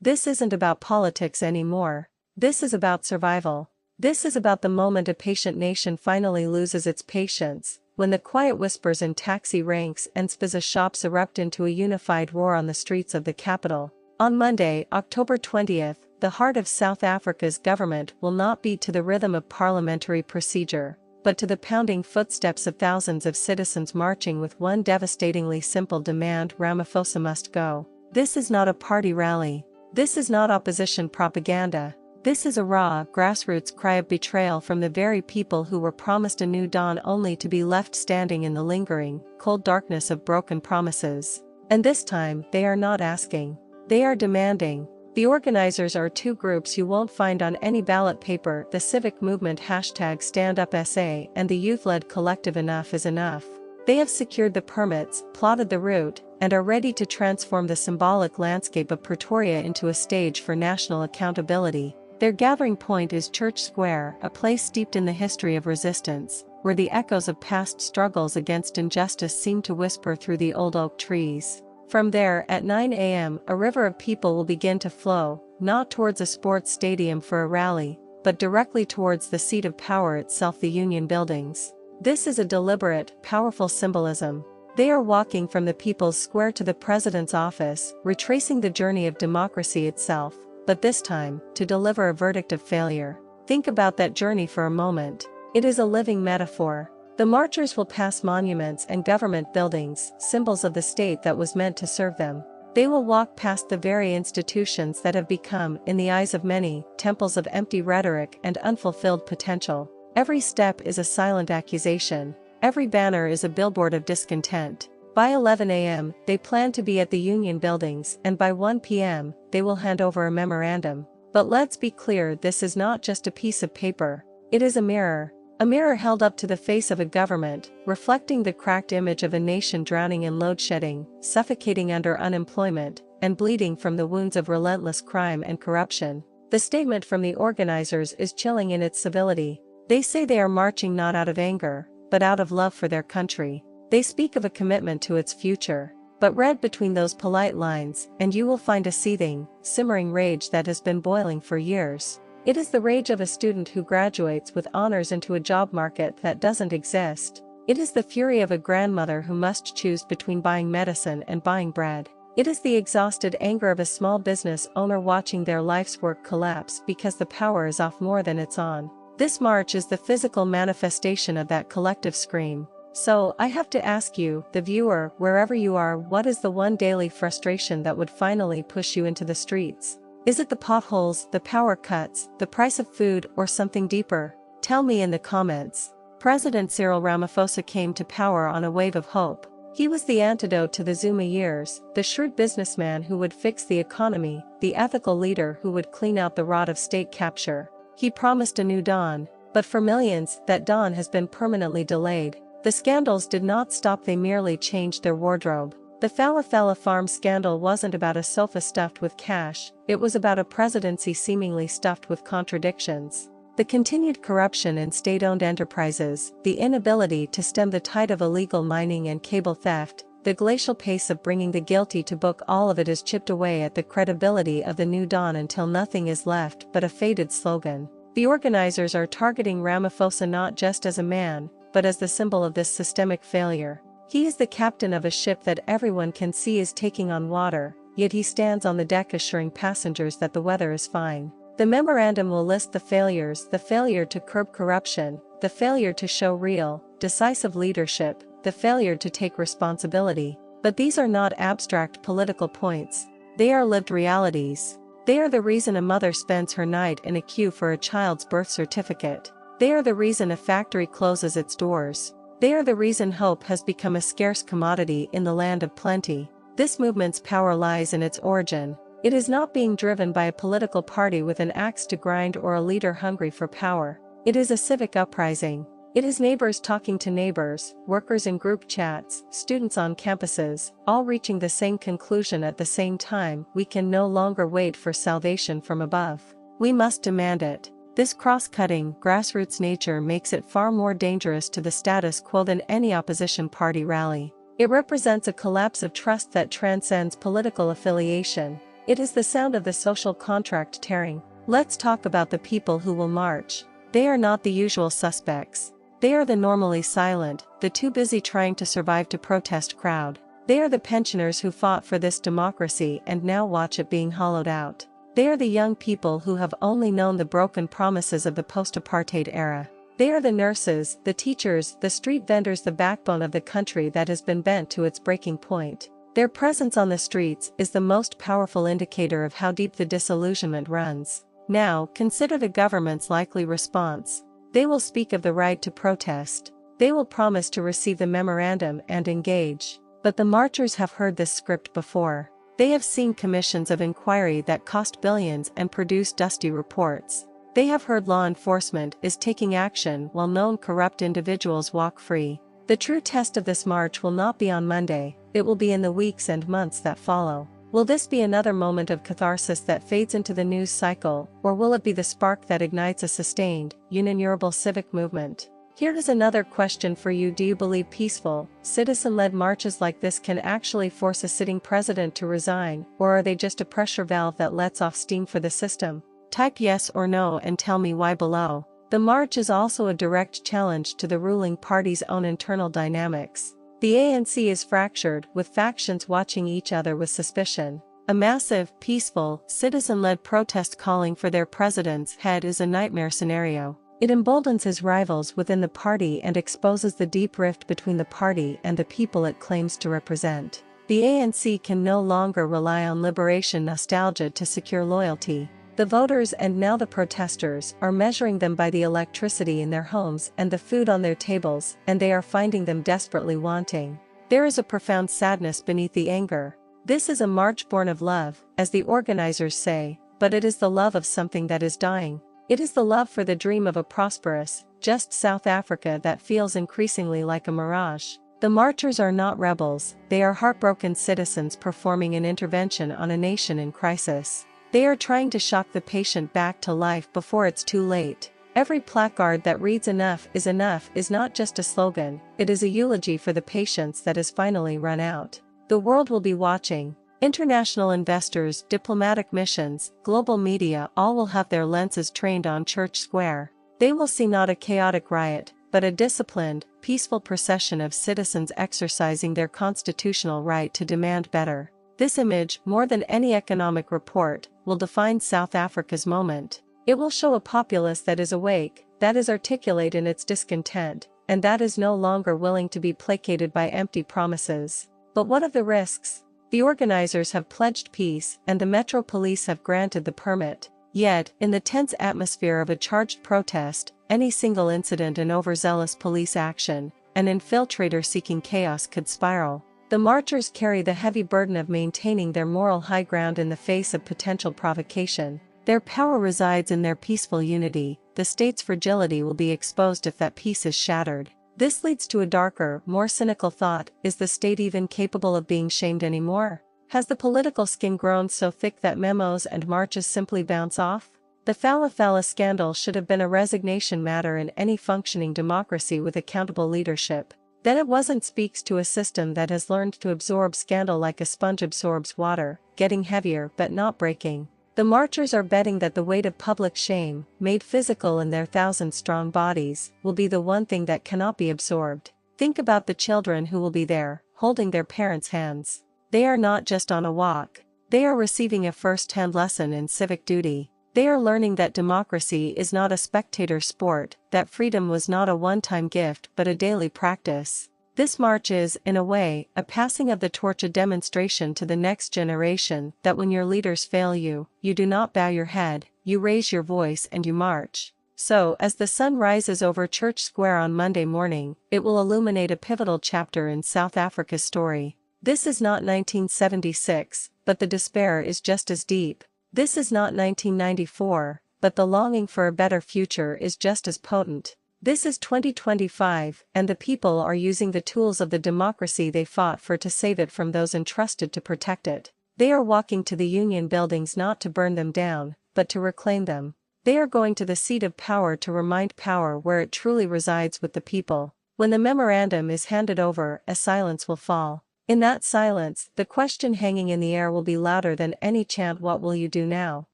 This isn't about politics anymore. This is about survival. This is about the moment a patient nation finally loses its patience, when the quiet whispers in taxi ranks and spaza shops erupt into a unified roar on the streets of the capital. On Monday, October 20th, the heart of South Africa's government will not beat to the rhythm of parliamentary procedure, but to the pounding footsteps of thousands of citizens marching with one devastatingly simple demand: Ramaphosa must go. This is not a party rally. This is not opposition propaganda. This is a raw, grassroots cry of betrayal from the very people who were promised a new dawn only to be left standing in the lingering, cold darkness of broken promises. And this time, they are not asking. They are demanding. The organizers are two groups you won't find on any ballot paper: the civic movement #StandUpSA and the youth-led collective Enough is Enough. They have secured the permits, plotted the route, and are ready to transform the symbolic landscape of Pretoria into a stage for national accountability. Their gathering point is Church Square, a place steeped in the history of resistance, where the echoes of past struggles against injustice seem to whisper through the old oak trees. From there, at 9 a.m., a river of people will begin to flow, not towards a sports stadium for a rally, but directly towards the seat of power itself, the Union Buildings. This is a deliberate, powerful symbolism. They are walking from the People's Square to the President's office, retracing the journey of democracy itself, but this time, to deliver a verdict of failure. Think about that journey for a moment. It is a living metaphor. The marchers will pass monuments and government buildings, symbols of the state that was meant to serve them. They will walk past the very institutions that have become, in the eyes of many, temples of empty rhetoric and unfulfilled potential. Every step is a silent accusation. Every banner is a billboard of discontent. By 11 a.m., they plan to be at the Union Buildings, and by 1 p.m., they will hand over a memorandum. But let's be clear, this is not just a piece of paper. It is a mirror. A mirror held up to the face of a government, reflecting the cracked image of a nation drowning in load shedding, suffocating under unemployment, and bleeding from the wounds of relentless crime and corruption. The statement from the organizers is chilling in its civility. They say they are marching not out of anger, but out of love for their country. They speak of a commitment to its future. But read between those polite lines, and you will find a seething, simmering rage that has been boiling for years. It is the rage of a student who graduates with honors into a job market that doesn't exist. It is the fury of a grandmother who must choose between buying medicine and buying bread. It is the exhausted anger of a small business owner watching their life's work collapse because the power is off more than it's on. This march is the physical manifestation of that collective scream. So, I have to ask you, the viewer, wherever you are, what is the one daily frustration that would finally push you into the streets? Is it the potholes, the power cuts, the price of food, or something deeper? Tell me in the comments. President Cyril Ramaphosa came to power on a wave of hope. He was the antidote to the Zuma years, the shrewd businessman who would fix the economy, the ethical leader who would clean out the rot of state capture. He promised a new dawn, but for millions, that dawn has been permanently delayed. The scandals did not stop, they merely changed their wardrobe. The Falafala Farm scandal wasn't about a sofa stuffed with cash, it was about a presidency seemingly stuffed with contradictions. The continued corruption in state-owned enterprises, the inability to stem the tide of illegal mining and cable theft, the glacial pace of bringing the guilty to book, all of it has chipped away at the credibility of the new dawn until nothing is left but a faded slogan. The organizers are targeting Ramaphosa not just as a man, but as the symbol of this systemic failure. He is the captain of a ship that everyone can see is taking on water, yet he stands on the deck assuring passengers that the weather is fine. The memorandum will list the failures: the failure to curb corruption, the failure to show real, decisive leadership, the failure to take responsibility. But these are not abstract political points. They are lived realities. They are the reason a mother spends her night in a queue for a child's birth certificate. They are the reason a factory closes its doors. They are the reason hope has become a scarce commodity in the land of plenty. This movement's power lies in its origin. It is not being driven by a political party with an axe to grind or a leader hungry for power. It is a civic uprising. It is neighbors talking to neighbors, workers in group chats, students on campuses, all reaching the same conclusion at the same time: we can no longer wait for salvation from above. We must demand it. This cross-cutting, grassroots nature makes it far more dangerous to the status quo than any opposition party rally. It represents a collapse of trust that transcends political affiliation. It is the sound of the social contract tearing. Let's talk about the people who will march. They are not the usual suspects. They are the normally silent, the too busy trying to survive to protest crowd. They are the pensioners who fought for this democracy and now watch it being hollowed out. They are the young people who have only known the broken promises of the post-apartheid era. They are the nurses, the teachers, the street vendors, the backbone of the country that has been bent to its breaking point. Their presence on the streets is the most powerful indicator of how deep the disillusionment runs. Now, consider the government's likely response. They will speak of the right to protest. They will promise to receive the memorandum and engage. But the marchers have heard this script before. They have seen commissions of inquiry that cost billions and produce dusty reports. They have heard law enforcement is taking action while known corrupt individuals walk free. The true test of this march will not be on Monday, it will be in the weeks and months that follow. Will this be another moment of catharsis that fades into the news cycle, or will it be the spark that ignites a sustained, unenurable civic movement? Here is another question for you. Do you believe peaceful, citizen-led marches like this can actually force a sitting president to resign, or are they just a pressure valve that lets off steam for the system? Type yes or no and tell me why below. The march is also a direct challenge to the ruling party's own internal dynamics. The ANC is fractured, with factions watching each other with suspicion. A massive, peaceful, citizen-led protest calling for their president's head is a nightmare scenario. It emboldens his rivals within the party and exposes the deep rift between the party and the people it claims to represent. The ANC can no longer rely on liberation nostalgia to secure loyalty. The voters and now the protesters are measuring them by the electricity in their homes and the food on their tables, and they are finding them desperately wanting. There is a profound sadness beneath the anger. This is a march born of love, as the organizers say, but it is the love of something that is dying. It is the love for the dream of a prosperous, just South Africa that feels increasingly like a mirage. The marchers are not rebels, they are heartbroken citizens performing an intervention on a nation in crisis. They are trying to shock the patient back to life before it's too late. Every placard that reads "Enough is not just a slogan, it is a eulogy for the patience that has finally run out. The world will be watching. International investors, diplomatic missions, global media all will have their lenses trained on Church Square. They will see not a chaotic riot, but a disciplined, peaceful procession of citizens exercising their constitutional right to demand better. This image, more than any economic report, will define South Africa's moment. It will show a populace that is awake, that is articulate in its discontent, and that is no longer willing to be placated by empty promises. But what of the risks? The organizers have pledged peace, and the Metro Police have granted the permit. Yet, in the tense atmosphere of a charged protest, any single incident and overzealous police action, an infiltrator seeking chaos could spiral. The marchers carry the heavy burden of maintaining their moral high ground in the face of potential provocation. Their power resides in their peaceful unity. The state's fragility will be exposed if that peace is shattered. This leads to a darker, more cynical thought: is the state even capable of being shamed anymore? Has the political skin grown so thick that memos and marches simply bounce off? The Fala scandal should have been a resignation matter in any functioning democracy with accountable leadership. Then it wasn't. Speaks to a system that has learned to absorb scandal like a sponge absorbs water, getting heavier but not breaking. The marchers are betting that the weight of public shame, made physical in their thousand-strong bodies, will be the one thing that cannot be absorbed. Think about the children who will be there, holding their parents' hands. They are not just on a walk. They are receiving a first-hand lesson in civic duty. They are learning that democracy is not a spectator sport, that freedom was not a one-time gift but a daily practice. This march is, in a way, a passing of the torch, a demonstration to the next generation that when your leaders fail you, you do not bow your head, you raise your voice and you march. So, as the sun rises over Church Square on Monday morning, it will illuminate a pivotal chapter in South Africa's story. This is not 1976, but the despair is just as deep. This is not 1994, but the longing for a better future is just as potent. This is 2025, and the people are using the tools of the democracy they fought for to save it from those entrusted to protect it. They are walking to the union buildings not to burn them down, but to reclaim them. They are going to the seat of power to remind power where it truly resides, with the people. When the memorandum is handed over, a silence will fall. In that silence, the question hanging in the air will be louder than any chant. What will you do now?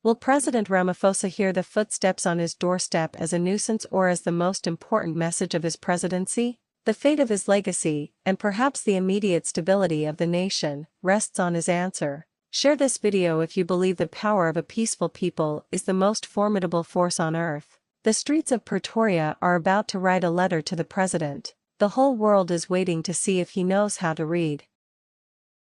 Will President Ramaphosa hear the footsteps on his doorstep as a nuisance or as the most important message of his presidency? The fate of his legacy, and perhaps the immediate stability of the nation, rests on his answer. Share this video if you believe the power of a peaceful people is the most formidable force on earth. The streets of Pretoria are about to write a letter to the president. The whole world is waiting to see if he knows how to read.